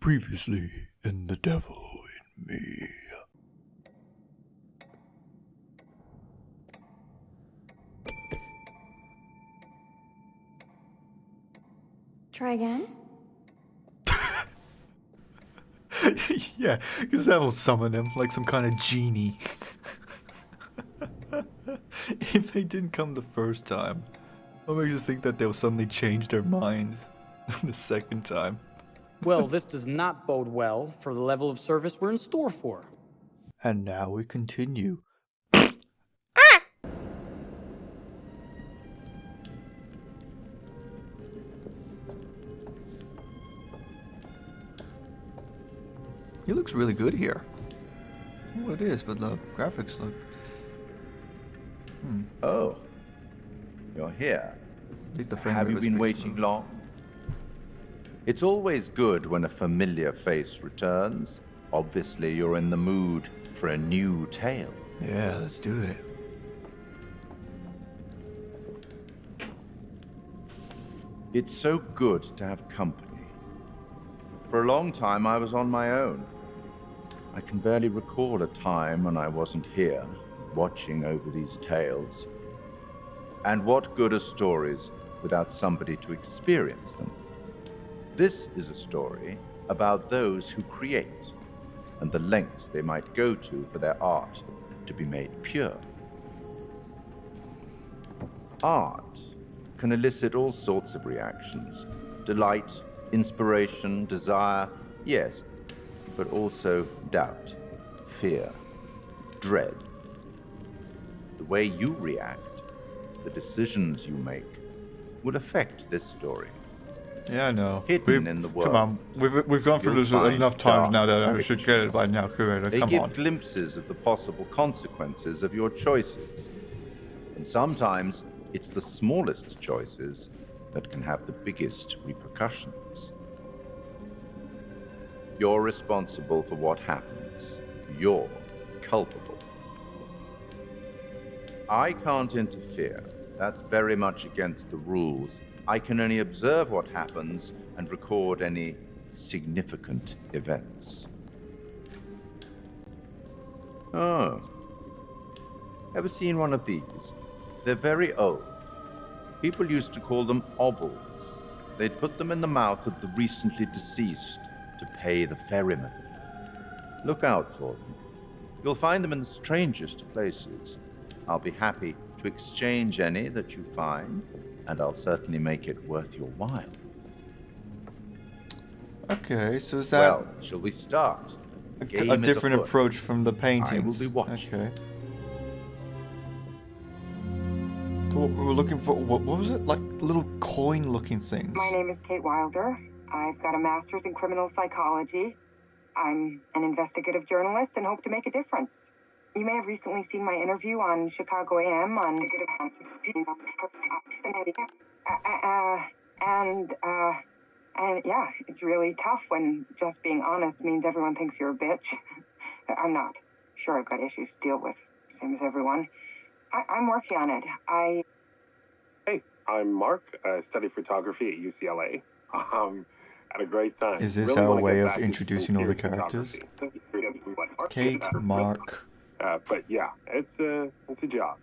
Previously in The Devil in Me. Try again? Yeah, because that will summon him like some kind of genie. If they didn't come the first time, what makes us think that they'll suddenly change their minds the second time? Well, this does not bode well for the level of service we're in store for. And now we continue. He looks really good here. I don't know what it is, but the graphics look... Oh, you're here. At least the frame Have rate you was been pretty waiting smooth. long? It's always good when a familiar face returns. Obviously, you're in the mood for a new tale. Yeah, let's do it. It's so good to have company. For a long time, I was on my own. I can barely recall a time when I wasn't here, watching over these tales. And what good are stories without somebody to experience them? This is a story about those who create, and the lengths they might go to for their art to be made pure. Art can elicit all sorts of reactions: delight, inspiration, desire, yes, but also doubt, fear, dread. The way you react, the decisions you make, will affect this story. Yeah, I know. Hidden in the world. Come on, we've gone through You'll this find enough times dark now that I should get it by pictures. now, Curator. They Come give on. glimpses of the possible consequences of your choices. And sometimes it's the smallest choices that can have the biggest repercussions. You're responsible for what happens. You're culpable. I can't interfere. That's very much against the rules. I can only observe what happens and record any significant events. Oh. Ever seen one of these? They're very old. People used to call them obbles. They'd put them in the mouth of the recently deceased to pay the ferryman. Look out for them. You'll find them in the strangest places. I'll be happy to exchange any that you find, and I'll certainly make it worth your while. Okay, so is that Well, shall we start? The a game is different afoot. approach from the paintings? be watching. Okay. So what we were looking for, what was it? Like little coin-looking things. My name is Kate Wilder. I've got a master's in criminal psychology. I'm an investigative journalist and hope to make a difference. You may have recently seen my interview on Chicago AM on and yeah, it's really tough when just being honest means everyone thinks you're a bitch. I'm not. Sure, I've got issues to deal with, same as everyone. I'm working on it. Hey, I'm Mark. I study photography at UCLA. Had a great time. Is this Really our wanna way get of back into introducing all the sincere characters? photography. Kate, Mark. But yeah, it's a job.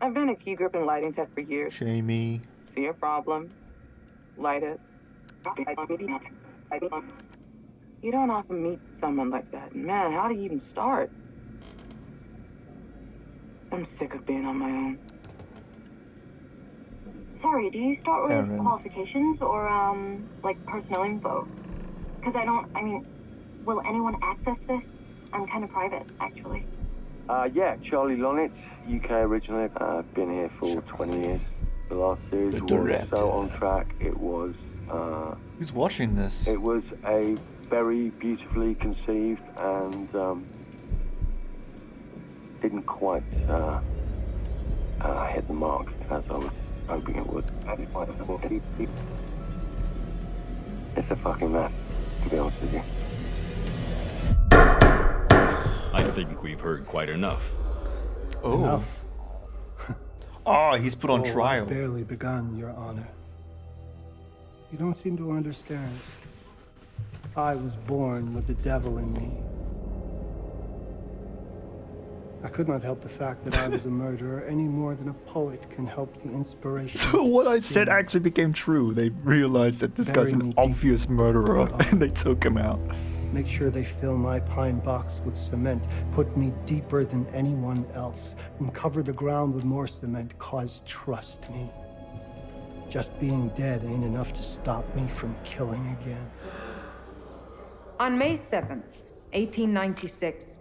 I've been a key grip and lighting tech for years. Jamie. See a problem, light it. You don't often meet someone like that. Man, how do you even start? I'm sick of being on my own. Sorry, do you start with Aaron. qualifications or, like personnel info? Because will anyone access this? I'm kind of private, actually. Yeah, Charlie Lonitz, UK originally. I've been here for 20 years. The last series The was director. so on track. It was Who's watching this? it was a very beautifully conceived and didn't quite hit the mark as I was hoping it would. It's a fucking mess, to be honest with you. I think we've heard quite enough. Oh. Enough. Oh, he's put on trial. I've barely begun, Your Honor. You don't seem to understand. I was born with the devil in me. I could not help the fact that I was a murderer any more than a poet can help the inspiration. So to what I said sing. actually became true. They realized that this guy's Bury an me deep obvious murderer, in the and they took him out. Make sure they fill my pine box with cement, put me deeper than anyone else, and cover the ground with more cement, 'cause trust me, just being dead ain't enough to stop me from killing again. On May 7th, 1896,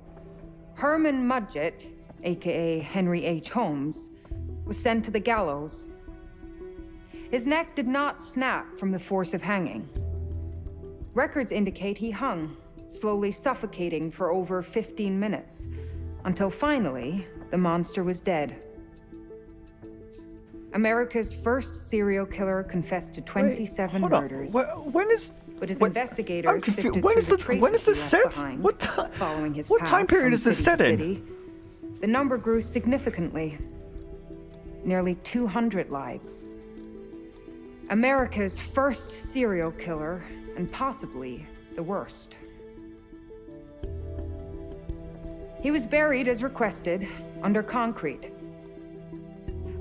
Herman Mudgett, aka Henry H. Holmes, was sent to the gallows. His neck did not snap from the force of hanging. Records indicate he hung, slowly suffocating for over 15 minutes, until finally, the monster was dead. America's first serial killer confessed to 27 Hold on. murders. When is... But his what- investigators I'm confused. sifted When through is the this- traces when is this he left set? behind, What ti- following his what path time period from is this city set to in? city. The number grew significantly. Nearly 200 lives. America's first serial killer, and possibly the worst. He was buried as requested, under concrete.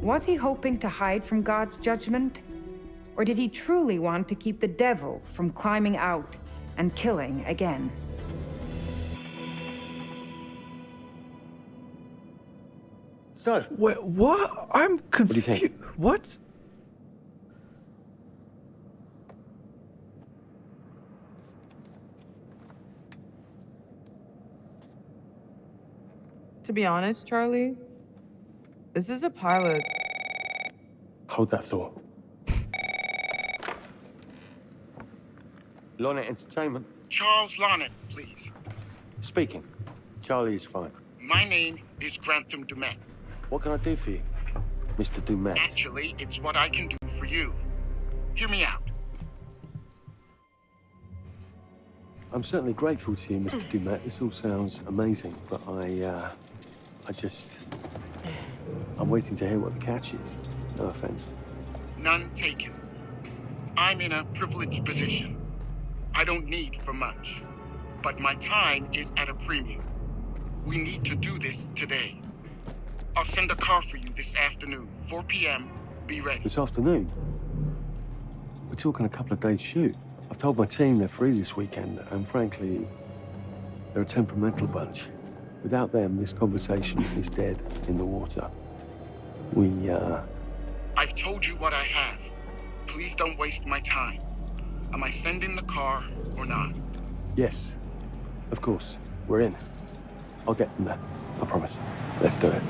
Was he hoping to hide from God's judgment? Or did he truly want to keep the devil from climbing out and killing again? So, Wait, what? I'm do you confused. think? What? To be honest, Charlie, this is a pilot. hold that thought. Lonnet Entertainment. Charles Lonnet, please. Speaking. Charlie is fine. My name is Grantham Dumet. What can I do for you, Mr. Dumet? Actually, it's what I can do for you. Hear me out. I'm certainly grateful to you, Mr. Dumet. This all sounds amazing, but I'm waiting to hear what the catch is. No offense. None taken. I'm in a privileged position. I don't need for much, but my time is at a premium. We need to do this today. I'll send a car for you this afternoon, 4 p.m. Be ready. This afternoon? We're talking a couple of days shoot. I've told my team they're free this weekend, and frankly, they're a temperamental bunch. Without them, this conversation is dead in the water. I've told you what I have. Please don't waste my time. Am I sending the car or not? Yes, of course. We're in. I'll get them there. I promise. Let's do it.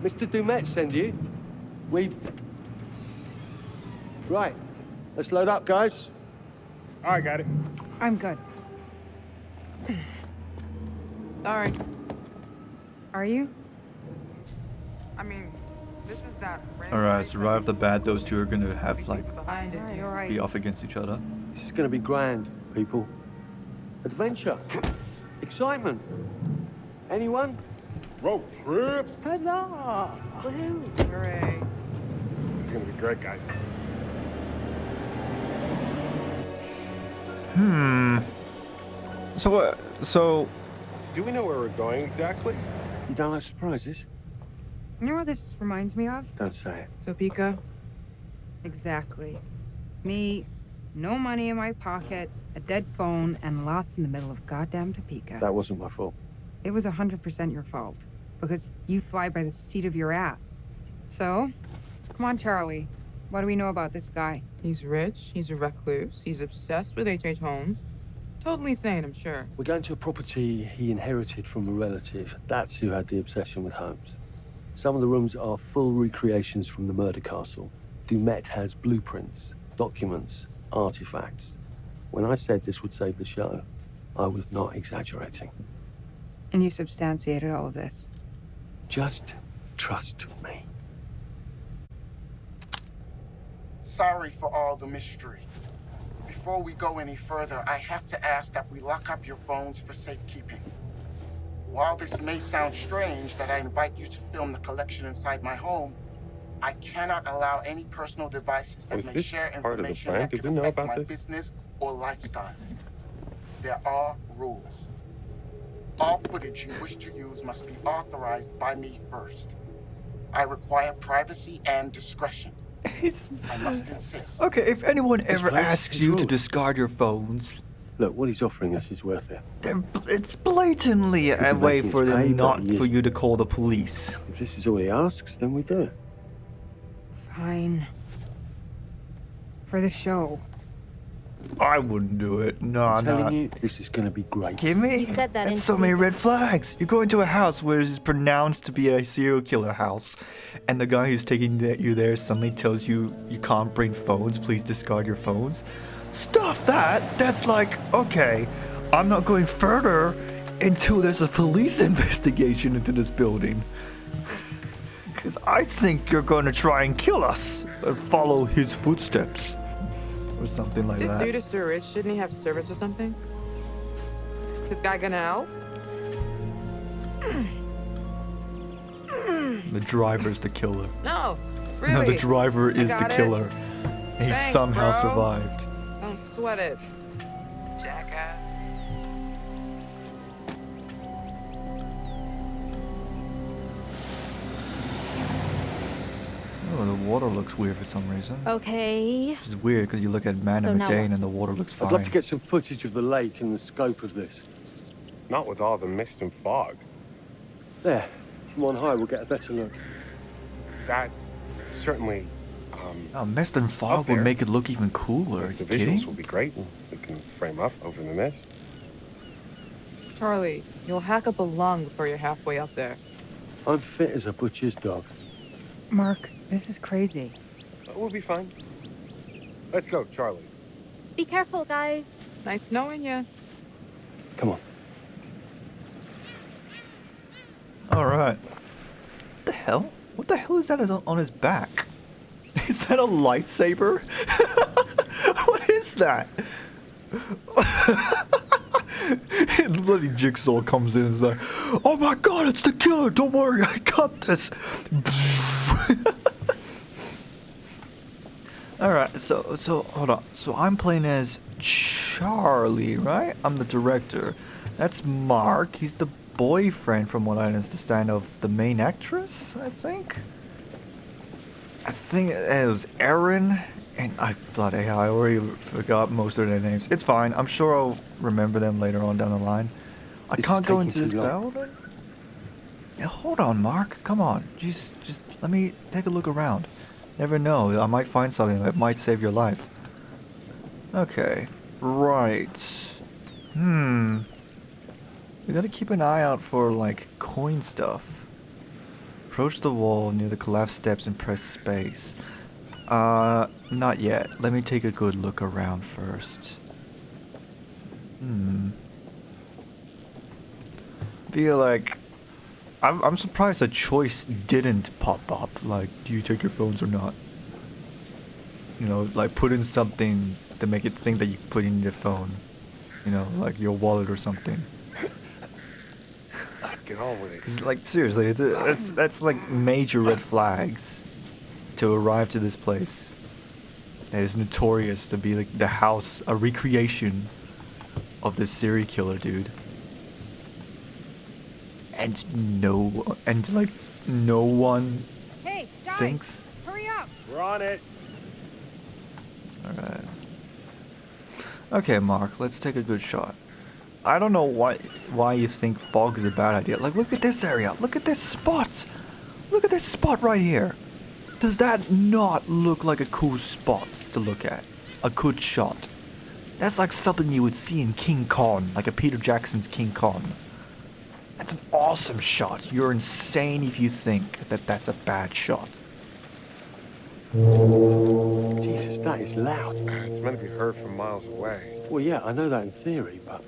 Mr. Dumet send you? Right. Let's load up, guys. All right, got it. I'm good. Sorry. Are you? I mean, this is that. Alright, so right off the bat, those two are gonna have, like, Behind it. You're right. be off against each other. This is going to be grand, people. Adventure. Excitement. Anyone? Road trip. Huzzah! Woohoo! Hooray. It's gonna be great, guys. So Do we know where we're going exactly? You don't like surprises? You know what this reminds me of? Don't say it. Topeka. Exactly. Me, no money in my pocket, a dead phone, and lost in the middle of goddamn Topeka. That wasn't my fault. It was 100% your fault. Because you fly by the seat of your ass. So, come on, Charlie. What do we know about this guy? He's rich, he's a recluse, he's obsessed with H.H. Holmes. Totally sane, I'm sure. We're going to a property he inherited from a relative. That's who had the obsession with Holmes. Some of the rooms are full recreations from the murder castle. Dumet has blueprints, documents, artifacts. When I said this would save the show, I was not exaggerating. And you substantiated all of this. Just trust me. Sorry for all the mystery. Before we go any further, I have to ask that we lock up your phones for safekeeping. While this may sound strange that I invite you to film the collection inside my home, I cannot allow any personal devices that Was may this share part of the information plan? that Did could we know affect about my this? business or lifestyle. There are rules. All footage you wish to use must be authorized by me first. I require privacy and discretion. I must insist. Okay, if anyone ever place asks is you to yours. discard your phones, Look, what he's offering us is worth it. it's blatantly a be way making for us them pay, but not he for isn't. you to call the police. If this is all he asks, then we do it. Fine. For the show. I wouldn't do it. No, I'm telling no. you, this is going to be great. Give me? You said that That's in so many red flags. You go into a house where it's pronounced to be a serial killer house, and the guy who's taking you there suddenly tells you you can't bring phones, please discard your phones. Stuff that. That's like, okay, I'm not going further until there's a police investigation into this building. Because I think you're going to try and kill us and follow his footsteps. Or something like This that. dude is so rich, shouldn't he have servants or something? This guy gonna help? The driver's the killer. No, really. No, the driver I is the got it. killer. And he Thanks, somehow bro. survived. Don't sweat it, jackass. Oh, the water looks weird for some reason. Okay. Which is weird because you look at Man So of now Medan what? and the water looks fine. I'd love to get some footage of the lake and the scope of this. Not with all the mist and fog. There, from on high, we'll get a better look. That's certainly. Oh, mist and fog Up would there. make it look even cooler. Are The you visuals kidding? will be great. And we can frame up over the mist. Charlie, you'll hack up a lung before you're halfway up there. I'm fit as a butcher's dog. Mark, this is crazy. We'll be fine. Let's go, Charlie. Be careful, guys. Nice knowing you. Come on. Alright. What the hell? What the hell is that on his back? Is that a lightsaber? What is that? Bloody Jigsaw comes in and is like, oh my god, it's the killer! Don't worry, I got this! Alright, so hold on. So I'm playing as Charlie, right? I'm the director. That's Mark. He's the boyfriend, from what I understand, of the main actress, I think. I think it was Erin, and I already forgot most of their names. It's fine. I'm sure I'll remember them later on down the line. I This can't is go taking into this too long. building. Yeah, hold on, Mark. Come on. Jesus, just let me take a look around. Never know. I might find something that might save your life. Okay. Right. We gotta keep an eye out for, like, coin stuff. Approach the wall near the collapsed steps and press space. Not yet. Let me take a good look around first. Feel like... I'm surprised a choice didn't pop up. Like, do you take your phones or not? You know, like, put in something to make it think that you put in your phone. You know, like your wallet or something. Get on with it. 'Cause, like, seriously, that's like major red flags to arrive to this place. That is notorious to be like the house, a recreation of this serial killer dude. And no one Hey, guys! thinks. Hurry up! We're on it. Alright. Okay, Mark, let's take a good shot. I don't know why you think fog is a bad idea. Like, look at this area. Look at this spot. Look at this spot right here. Does that not look like a cool spot to look at? A good shot. That's like something you would see in King Kong, like a Peter Jackson's King Kong. That's an awesome shot. You're insane if you think that that's a bad shot. Jesus, that is loud. It's meant to be heard from miles away. Well, yeah, I know that in theory, but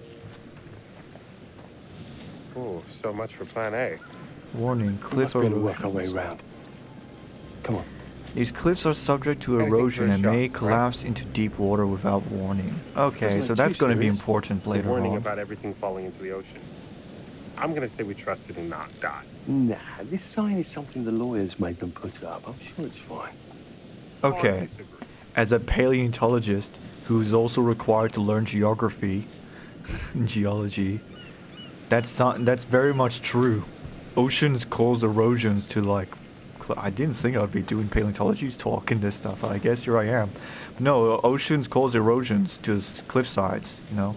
Oh, so much for Plan A. Warning, we cliff must be able to work our way erosions. around. Come on. These cliffs are subject to Anything erosion for a and shot, may right? collapse into deep water without warning. Okay, Wasn't so it that's too going to be serious? important The later warning on. about everything falling into the ocean. I'm gonna say we trust it and not die. Nah, this sign is something the lawyers made them put up. I'm sure it's fine. Okay. As a paleontologist who's also required to learn geography, geology, that's very much true. Oceans cause erosions to like. I didn't think I'd be doing paleontology talk in this stuff, but I guess here I am. No, oceans cause erosions to cliff sides, you know.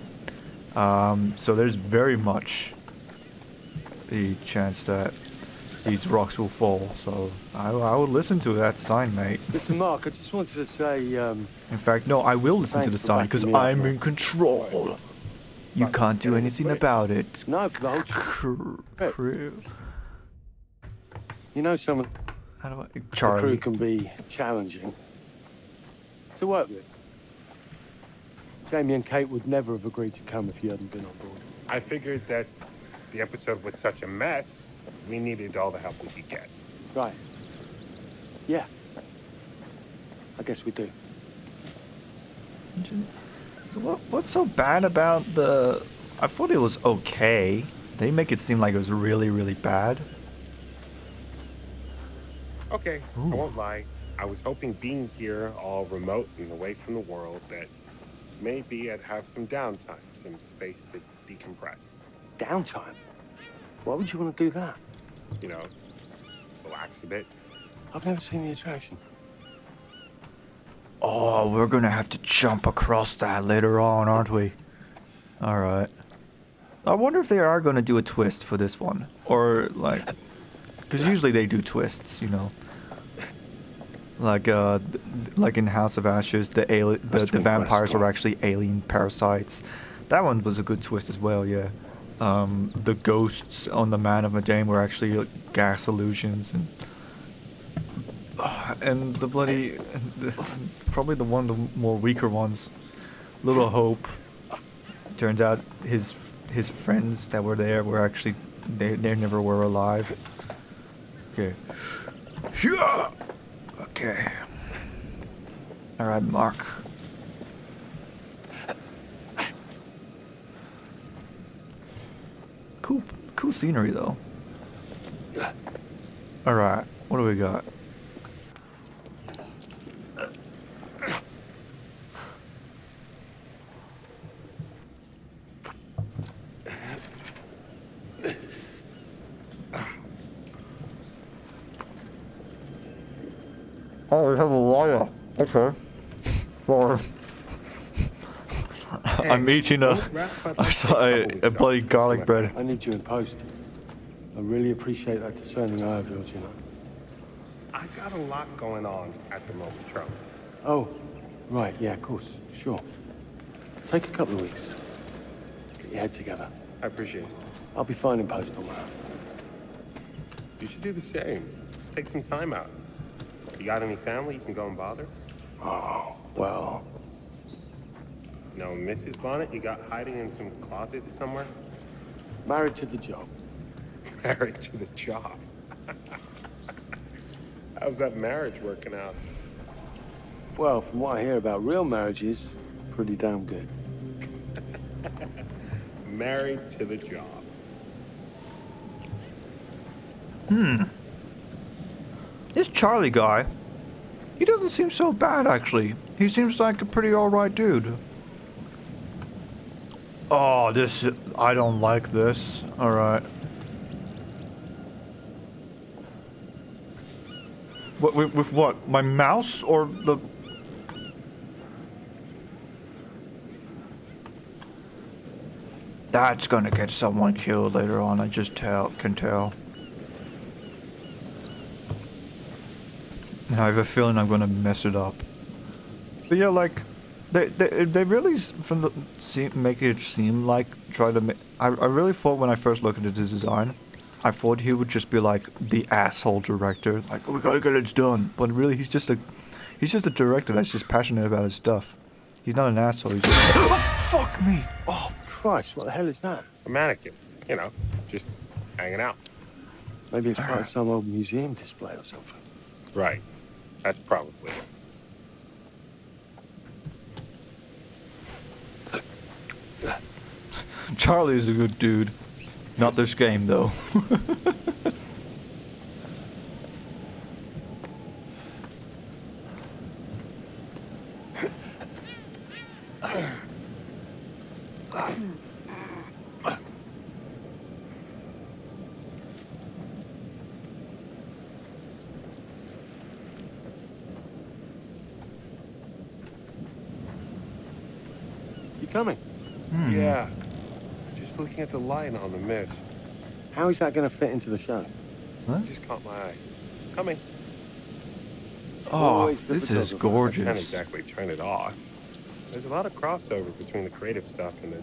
So there's very much the chance that these rocks will fall. So I would listen to that sign, mate. Listen, Mark, I just wanted to say. In fact, no, I will listen to the sign because I'm in control. You can't do anything about it. No, for the whole crew. You know, some of How do I? the Charlie. crew can be challenging to work with. Jamie and Kate would never have agreed to come if you hadn't been on board. I figured that the episode was such a mess, we needed all the help we could get. Right. Yeah. I guess we do. So what's so bad about the? I thought it was okay. They make it seem like it was really, really bad. Okay, I won't lie. I was hoping being here all remote and away from the world that maybe I'd have some downtime, some space to decompress. Downtime? Why would you want to do that? You know, relax a bit. I've never seen the attraction. Oh, we're gonna have to jump across that later on, aren't we? Alright. I wonder if they are gonna do a twist for this one. Or, like... Because usually they do twists, you know. Like in House of Ashes, the vampires are actually alien parasites. That one was a good twist as well, yeah. The ghosts on the Man of Medan were actually gas illusions, and the bloody, probably one of the more weaker ones, Little Hope. Turns out his friends that were there were actually they never were alive. Okay. Yeah. Okay. All right, Mark. Cool scenery though. All right, what do we got? Oh, we have a wire. Okay. Well, I'm eating a bloody garlic bread. I need you in post. I really appreciate that discerning eye of yours, you know. I got a lot going on at the moment, Charlie. Oh, right, yeah, of course, sure. Take a couple of weeks. Get your head together. I appreciate it. I'll be fine in post on that. You should do the same. Take some time out. You got any family you can go and bother? Oh, well. No, Mrs. Bonnet, you got hiding in some closet somewhere? Married to the job. Married to the job. How's that marriage working out? Well, from what I hear about real marriages, pretty damn good. Married to the job. This Charlie guy, he doesn't seem so bad actually. He seems like a pretty alright dude. Oh, I don't like this. Alright. With what? My mouse or the... That's gonna get someone killed later on, I just can tell. And I have a feeling I'm gonna mess it up. But yeah, like, they really make it seem like I really thought when I first looked at the design, I thought he would just be like the asshole director, like, oh, we gotta get it done. But really, he's just a director that's just passionate about his stuff. He's not an asshole. He's just oh, fuck me. Oh Christ, what the hell is that? A mannequin, you know, just hanging out. Maybe it's part of some old museum display or something. Right. That's probably it. Charlie is a good dude. Not this game, though. You coming? Yeah. Just looking at the line on the mist. How is that going to fit into the show? It just caught my eye. Coming. Oh, Always the this is photographer. I can't gorgeous. exactly turn it off. There's a lot of crossover between the creative stuff and the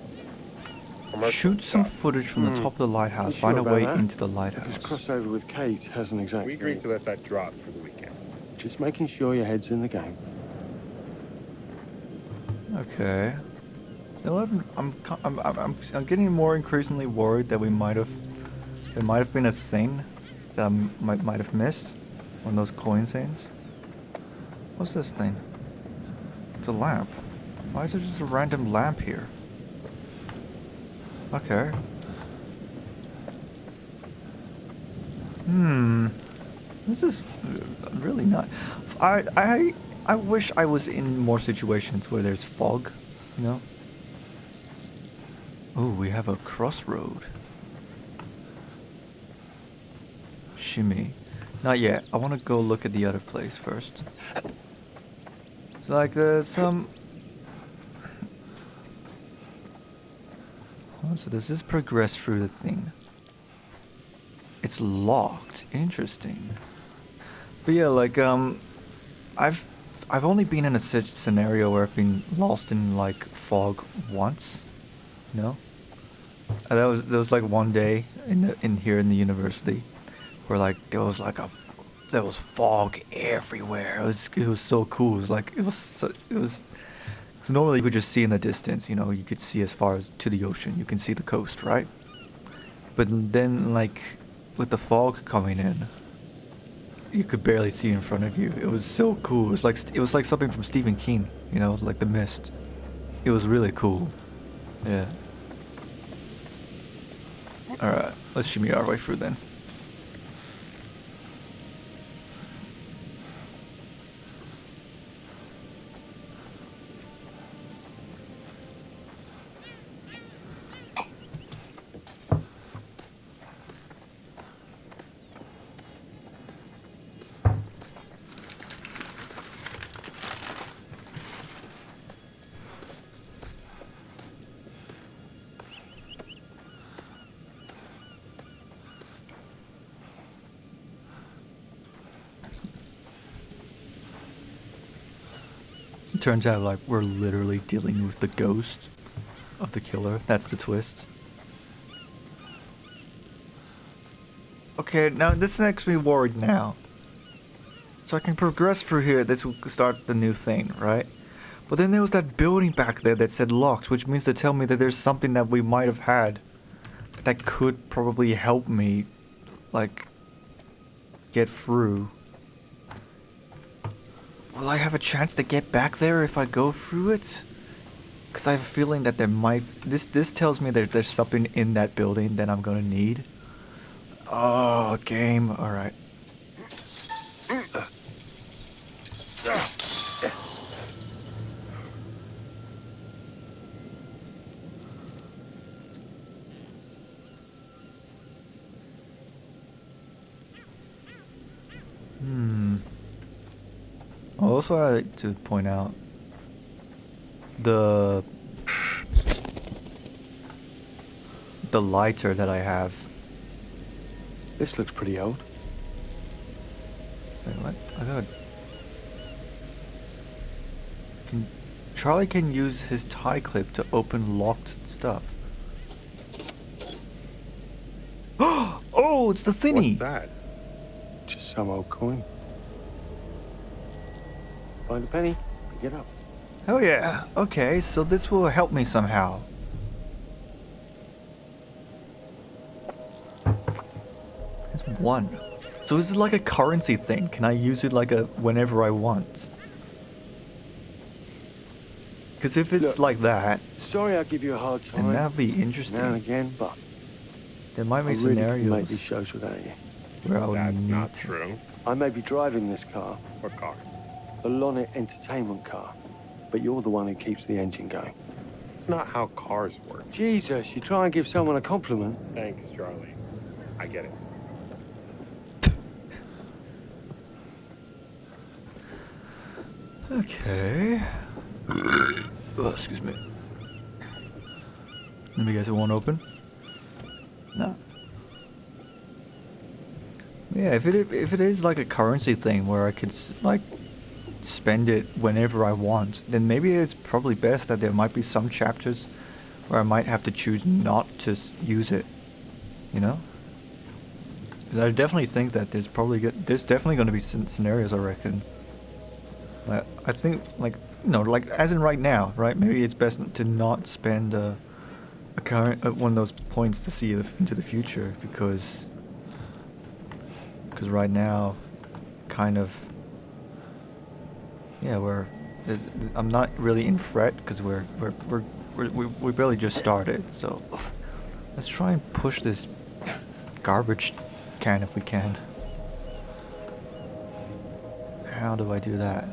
commercial Shoot some stuff. footage from the top of the lighthouse. You Find sure a way about that? into the This lighthouse. crossover with Kate hasn't exactly... We agreed to let that drop for the weekend. Just making sure your head's in the game. Okay. So I'm getting more increasingly worried that there might have been a thing that I might have missed. One of those coin things. What's this thing? It's a lamp. Why is there just a random lamp here? Okay. This is really not. I wish I was in more situations where there's fog, you know? Oh, we have a crossroad. Shimmy. Not yet. I want to go look at the other place first. It's like there's some... Oh, so does this progress through the thing? It's locked. Interesting. But yeah, like, I've only been in a scenario where I've been lost in, like, fog once. You know? And there was like one day in here in the university where like there was fog everywhere. It was so cool. It was so normally you could just see in the distance, you know, you could see as far as to the ocean. You can see the coast, right? But then like with the fog coming in, you could barely see in front of you. It was so cool. It was like something from Stephen King, you know, like The Mist. It was really cool. Yeah. Alright, let's shimmy our way through then. Turns out, like, we're literally dealing with the ghost of the killer. That's the twist. Okay, now this makes me worried now. So I can progress through here. This will start the new thing, right? But then there was that building back there that said locked, which means to tell me that there's something that we might have had that could probably help me, like, get through. Will I have a chance to get back there if I go through it? Because I have a feeling that there might... This tells me that there's something in that building that I'm gonna need. Oh, game. Alright. Also, I like to point out the lighter that I have. This looks pretty old. Wait, what? I gotta... Charlie can use his tie clip to open locked stuff. Oh, it's the thingy! What's that? Just some old coin. Find a penny, pick it up. Oh yeah. Okay, so this will help me somehow. It's 1. So this is like a currency thing. Can I use it like whenever I want? Because if it's Look, like that, sorry I give you a hard time. then that'd be interesting. Now and again, but There might be I really couldn't make scenarios these shows without you. where I would That's need not to- true. I may be driving this car, What car? the Lonnet Entertainment car, but you're the one who keeps the engine going. It's not how cars work. Jesus, you try and give someone a compliment. Thanks, Charlie. I get it. Okay. Oh, excuse me. Let me guess, it won't open? No. Yeah, if it is like a currency thing where I could like spend it whenever I want, then maybe it's probably best that there might be some chapters where I might have to choose not to use it. You know? 'Cause I definitely think that there's definitely going to be scenarios, I reckon. I think, like, you know, like as in right now, right? Maybe it's best to not spend a current one of those points to see into the future because right now, kind of, yeah, I'm not really in fret because we barely just started. So let's try and push this garbage can if we can. How do I do that?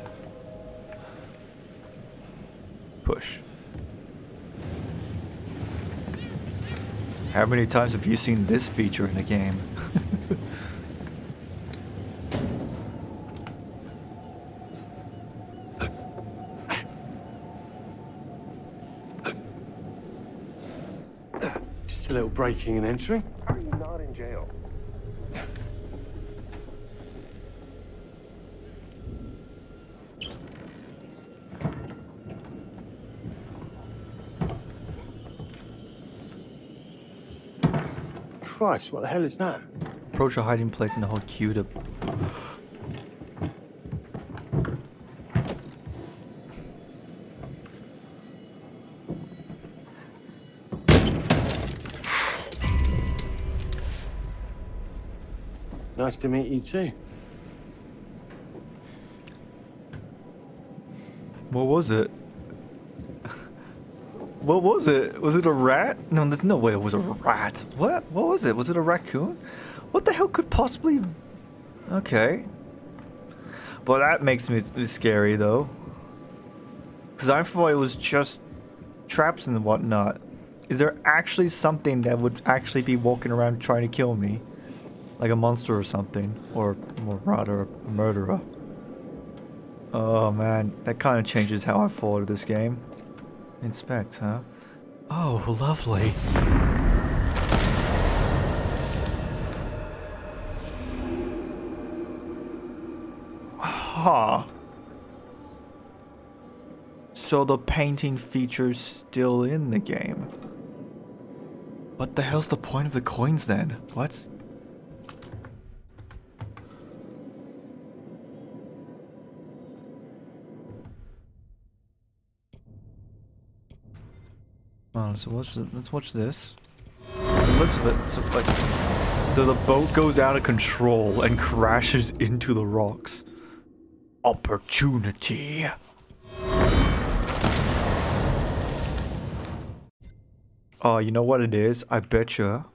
Push. How many times have you seen this feature in the game? Just a little breaking and entering. Are you not in jail? Christ, what the hell is that? Approach a hiding place in the whole queue to... Nice to meet you too. What was it? What was it? Was it a rat? No, there's no way it was a rat. What? What was it? Was it a raccoon? What the hell could possibly... Okay. Well, that makes me scary, though. Because I thought it was just traps and whatnot. Is there actually something that would actually be walking around trying to kill me? Like a monster or something? Or rather, a murderer? Oh, man. That kind of changes how I follow this game. Inspect, huh? Oh, lovely. Huh. So the painting feature's still in the game. What the hell's the point of the coins then? What? Oh, so let's watch this. It looks a bit like so the boat goes out of control and crashes into the rocks. Opportunity. Oh, you know what it is? I betcha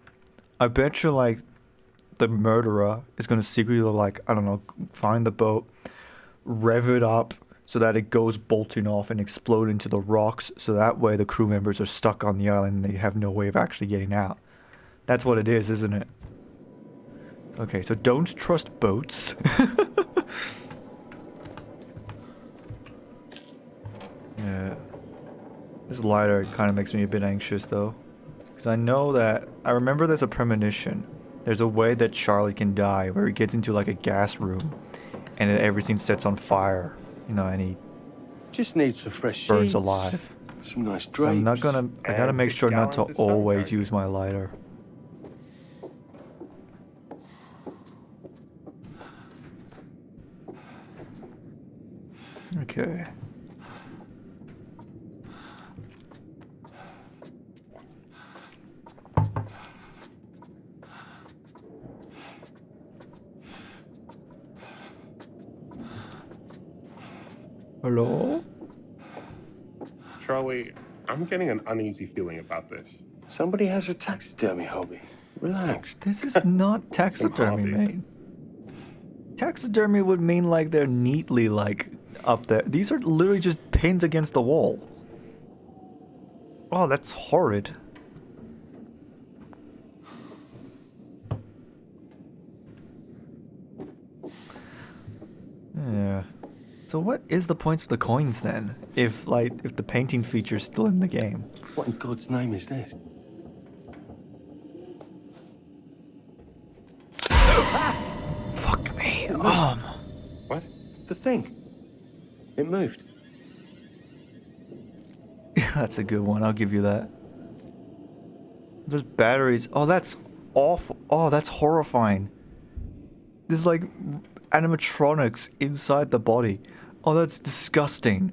like the murderer is gonna secretly, like, I don't know, find the boat, rev it up so that it goes bolting off and explode into the rocks, so that way the crew members are stuck on the island and they have no way of actually getting out. That's what it is, isn't it? Okay, so don't trust boats. Yeah. This lighter kind of makes me a bit anxious, though. Because I know that... I remember there's a premonition. There's a way that Charlie can die, where he gets into, like, a gas room, and everything sets on fire. You know, and he... Just needs some fresh burns sheets, alive. some nice So drapes. I'm not gonna... I gotta and make 6 sure not to gallons of always sunshine. use my lighter. Okay. Hello? Charlie, I'm getting an uneasy feeling about this. Somebody has a taxidermy hobby. Relax. This is not taxidermy, mate. Taxidermy would mean like they're neatly like up there. These are literally just pinned against the wall. Oh, that's horrid. Yeah. So what is the point of the coins then? If the painting feature's still in the game? What in God's name is this? Fuck me. What? The thing. It moved. That's a good one. I'll give you that. There's batteries. Oh, that's awful. Oh, that's horrifying. There's like animatronics inside the body. Oh, that's disgusting.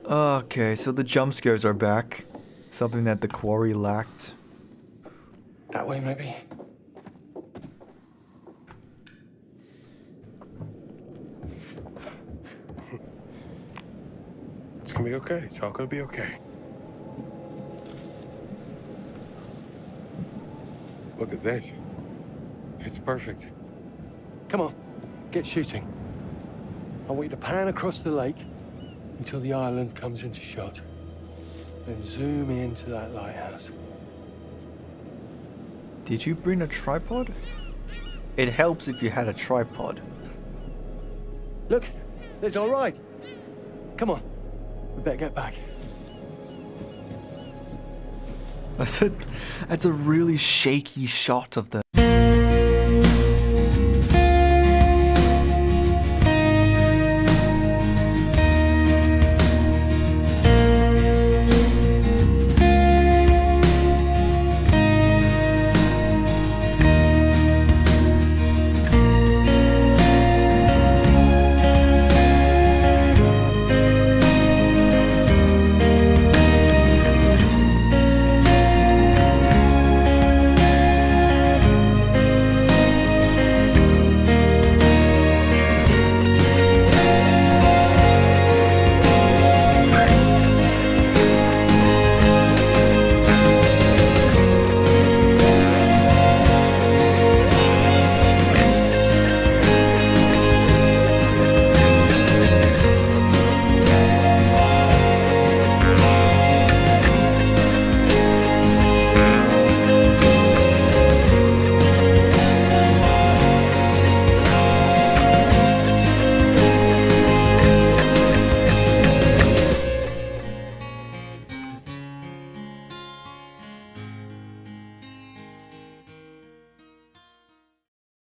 Okay, so the jump scares are back. Something that the quarry lacked. That way, maybe? It's gonna be okay. It's all gonna be okay. Look at this. It's perfect. Come on, get shooting. I want you to pan across the lake until the island comes into shot. Then zoom into that lighthouse. Did you bring a tripod? It helps if you had a tripod. Look, it's all right. Come on, we better get back. That's a really shaky shot of the